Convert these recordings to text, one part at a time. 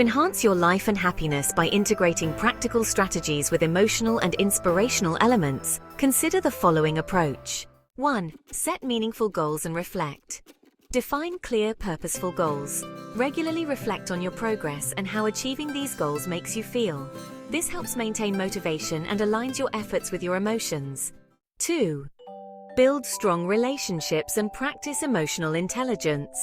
Enhance your life and happiness by integrating practical strategies with emotional and inspirational elements. Consider the following approach. 1. Set meaningful goals and reflect. Define clear, purposeful goals. Regularly reflect on your progress and how achieving these goals makes you feel. This helps maintain motivation and aligns your efforts with your emotions. 2. Build strong relationships and practice emotional intelligence.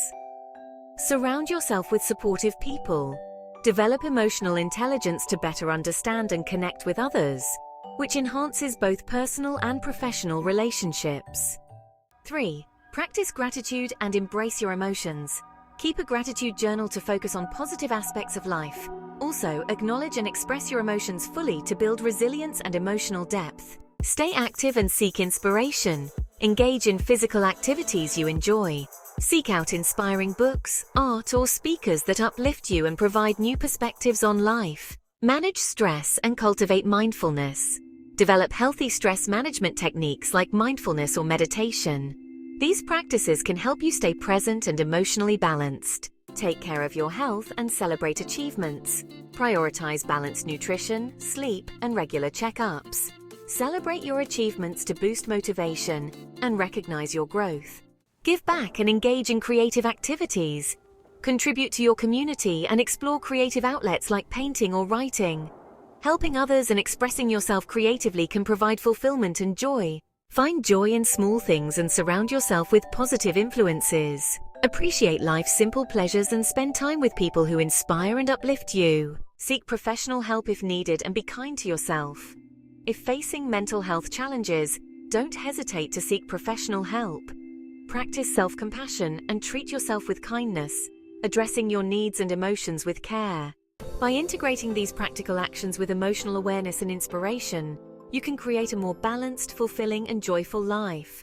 Surround yourself with supportive people. Develop emotional intelligence to better understand and connect with others, which enhances both personal and professional relationships. 3. Practice gratitude and embrace your emotions. Keep a gratitude journal to focus on positive aspects of life. Also, acknowledge and express your emotions fully to build resilience and emotional depth. Stay active and seek inspiration. Engage in physical activities you enjoy. Seek out inspiring books, art, or speakers that uplift you and provide new perspectives on life. Manage stress and cultivate mindfulness. Develop healthy stress management techniques like mindfulness or meditation. These practices can help you stay present and emotionally balanced. Take care of your health and celebrate achievements. Prioritize balanced nutrition, sleep, and regular checkups. Celebrate your achievements to boost motivation and recognize your growth. Give back and engage in creative activities. Contribute to your community and explore creative outlets like painting or writing. Helping others and expressing yourself creatively can provide fulfillment and joy. Find joy in small things and surround yourself with positive influences. Appreciate life's simple pleasures and spend time with people who inspire and uplift you. Seek professional help if needed and be kind to yourself. If facing mental health challenges, don't hesitate to seek professional help. Practice self-compassion and treat yourself with kindness, addressing your needs and emotions with care. By integrating these practical actions with emotional awareness and inspiration, you can create a more balanced, fulfilling, and joyful life.